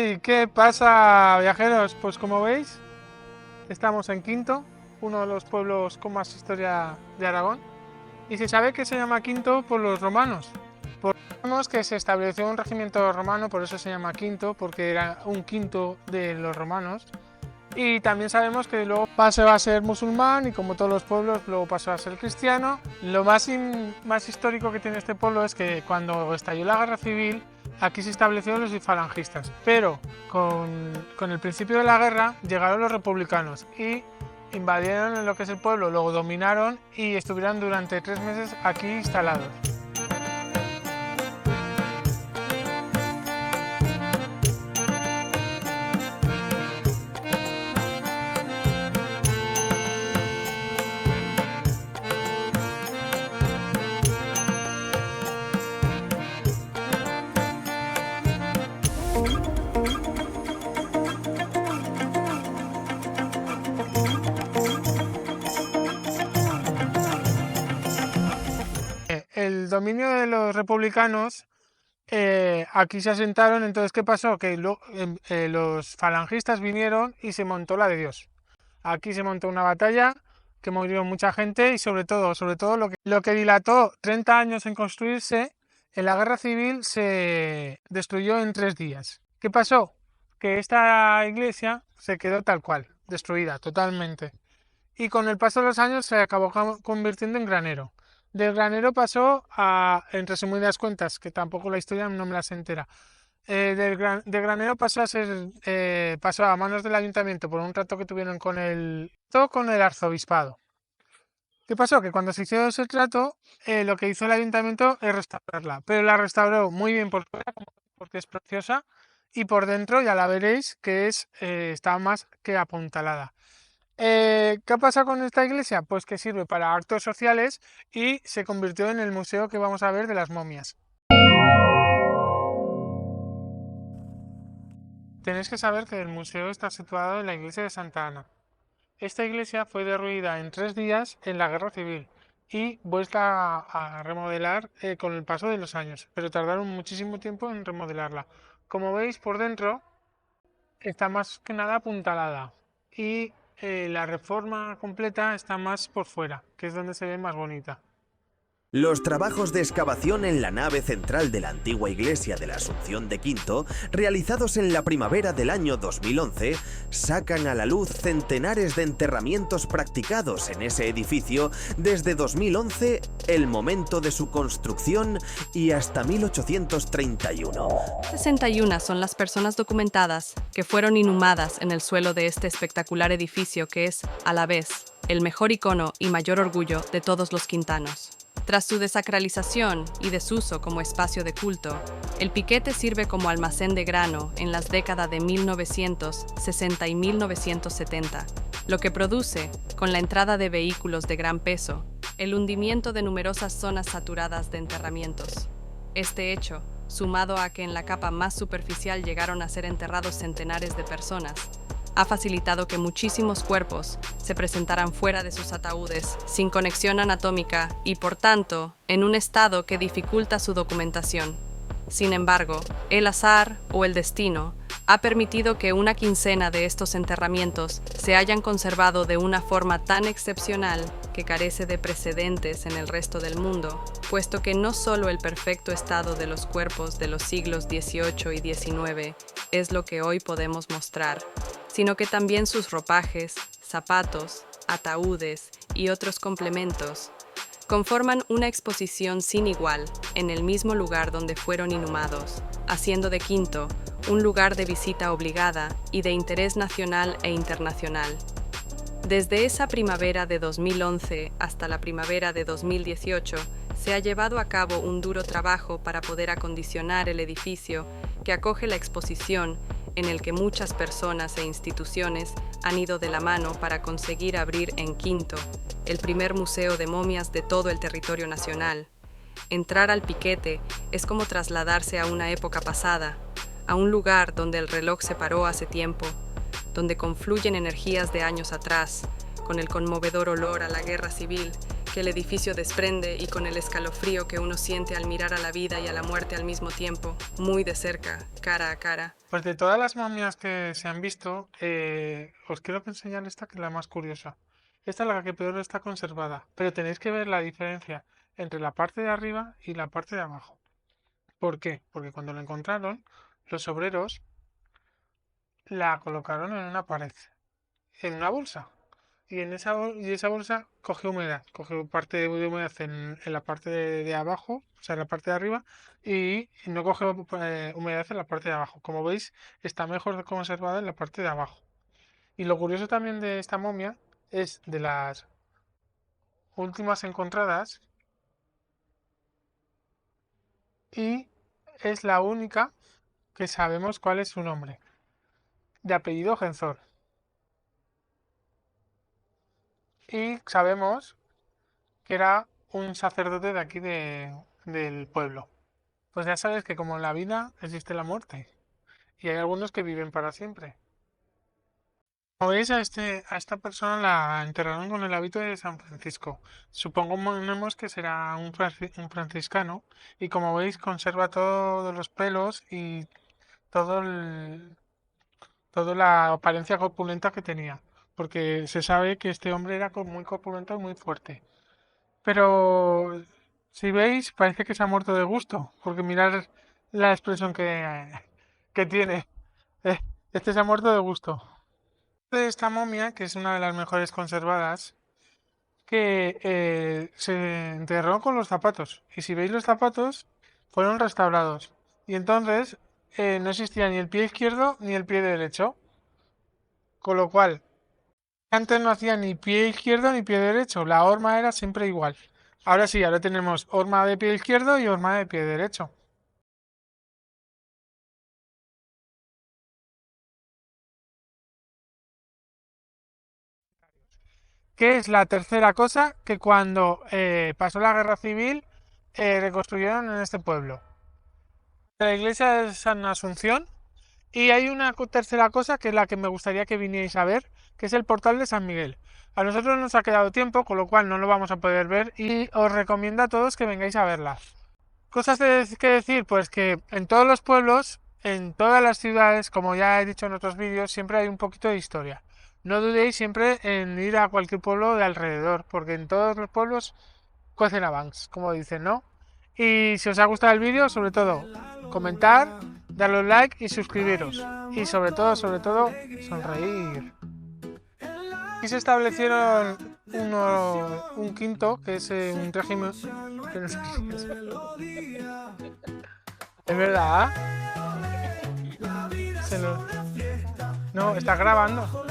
Hey, ¿qué pasa, viajeros? Pues como veis, estamos en Quinto, uno de los pueblos con más historia de Aragón. Y se sabe que se llama Quinto por los romanos. Sabemos que se estableció un regimiento romano, por eso se llama Quinto, porque era un quinto de los romanos. Y también sabemos que luego pasó a ser musulmán y como todos los pueblos luego pasó a ser cristiano. Lo más histórico que tiene este pueblo es que cuando estalló la guerra civil aquí se establecieron los falangistas, pero con el principio de la guerra llegaron los republicanos y invadieron lo que es el pueblo, luego dominaron y estuvieron durante 3 meses aquí instalados. El dominio de los republicanos aquí se asentaron, entonces ¿qué pasó? Que los falangistas vinieron y se montó la de Dios. Aquí se montó una batalla que murió mucha gente y sobre todo lo que dilató 30 años en construirse, en la guerra civil se destruyó en 3 días. ¿Qué pasó? Que esta iglesia se quedó tal cual, destruida totalmente. Y con el paso de los años se acabó convirtiendo en granero. Del granero pasó a, en resumidas cuentas, que tampoco la historia no me la sé entera, del granero pasó a ser, pasó a manos del ayuntamiento por un trato que tuvieron con el arzobispado. ¿Qué pasó? Que cuando se hizo ese trato, lo que hizo el ayuntamiento es restaurarla, pero la restauró muy bien por fuera, porque es preciosa, y por dentro ya la veréis que está más que apuntalada. ¿Qué ha pasado con esta iglesia? Pues que sirve para actos sociales y se convirtió en el museo que vamos a ver de las momias. Tenéis que saber que el museo está situado en la iglesia de Santa Ana. Esta iglesia fue derruida en 3 días en la guerra civil y vuelta a remodelar con el paso de los años, pero tardaron muchísimo tiempo en remodelarla. Como veis, por dentro está más que nada apuntalada y la reforma completa está más por fuera, que es donde se ve más bonita. Los trabajos de excavación en la nave central de la antigua iglesia de la Asunción de Quinto, realizados en la primavera del año 2011, sacan a la luz centenares de enterramientos practicados en ese edificio desde 2011, el momento de su construcción, y hasta 1831. 61 son las personas documentadas que fueron inhumadas en el suelo de este espectacular edificio que es, a la vez, el mejor icono y mayor orgullo de todos los quintanos. Tras su desacralización y desuso como espacio de culto, el piquete sirve como almacén de grano en las décadas de 1960 y 1970, lo que produce, con la entrada de vehículos de gran peso, el hundimiento de numerosas zonas saturadas de enterramientos. Este hecho, sumado a que en la capa más superficial llegaron a ser enterrados centenares de personas, ha facilitado que muchísimos cuerpos se presentaran fuera de sus ataúdes, sin conexión anatómica y, por tanto, en un estado que dificulta su documentación. Sin embargo, el azar o el destino ha permitido que una quincena de estos enterramientos se hayan conservado de una forma tan excepcional que carece de precedentes en el resto del mundo, puesto que no solo el perfecto estado de los cuerpos de los siglos XVIII y XIX es lo que hoy podemos mostrar, sino que también sus ropajes, zapatos, ataúdes y otros complementos conforman una exposición sin igual en el mismo lugar donde fueron inhumados, haciendo de Quinto un lugar de visita obligada y de interés nacional e internacional. Desde esa primavera de 2011 hasta la primavera de 2018, se ha llevado a cabo un duro trabajo para poder acondicionar el edificio que acoge la exposición, en el que muchas personas e instituciones han ido de la mano para conseguir abrir en Quinto el primer museo de momias de todo el territorio nacional. Entrar al piquete es como trasladarse a una época pasada, a un lugar donde el reloj se paró hace tiempo, donde confluyen energías de años atrás, con el conmovedor olor a la guerra civil que el edificio desprende y con el escalofrío que uno siente al mirar a la vida y a la muerte al mismo tiempo, muy de cerca, cara a cara. Pues de todas las momias que se han visto, os quiero enseñar esta, que es la más curiosa. Esta es la que peor está conservada, pero tenéis que ver la diferencia entre la parte de arriba y la parte de abajo. ¿Por qué? Porque cuando la encontraron, los obreros la colocaron en una pared, en una bolsa. Y esa bolsa coge humedad, coge parte de humedad en la parte de abajo, o sea, en la parte de arriba, y no coge humedad en la parte de abajo. Como veis, está mejor conservada en la parte de abajo. Y lo curioso también de esta momia es de las últimas encontradas y es la única que sabemos cuál es su nombre, de apellido Genzor. Y sabemos que era un sacerdote de aquí del pueblo. Pues ya sabes que como en la vida existe la muerte y hay algunos que viven para siempre. Como veis, a esta persona la enterraron con el hábito de San Francisco. Suponemos que será un franciscano y como veis conserva todos los pelos y todo toda la apariencia corpulenta que tenía. Porque se sabe que este hombre era muy corpulento y muy fuerte. Pero si veis, parece que se ha muerto de gusto, porque mirad la expresión que tiene. Eh, Este se ha muerto de gusto. De esta momia, que es una de las mejores conservadas, que se enterró con los zapatos. Y si veis los zapatos, fueron restaurados. Y entonces no existía ni el pie izquierdo ni el pie derecho. Con lo cual, antes no hacía ni pie izquierdo ni pie derecho. La horma era siempre igual. Ahora sí, ahora tenemos horma de pie izquierdo y horma de pie derecho. Que es la tercera cosa que cuando pasó la guerra civil reconstruyeron en este pueblo. La iglesia de San Asunción. Y hay una tercera cosa que es la que me gustaría que vinierais a ver, que es el portal de San Miguel. A nosotros nos ha quedado tiempo, con lo cual no lo vamos a poder ver y os recomiendo a todos que vengáis a verlas. Cosas que decir, pues que en todos los pueblos, en todas las ciudades, como ya he dicho en otros vídeos, siempre hay un poquito de historia. No dudéis siempre en ir a cualquier pueblo de alrededor, porque en todos los pueblos cuecen habans, como dicen, ¿no? Y si os ha gustado el vídeo, sobre todo, comentar, darle un like y suscribiros. Y sobre todo, sonreír. Y se establecieron un quinto, que es un régimen... que no sé qué es verdad. No, está grabando.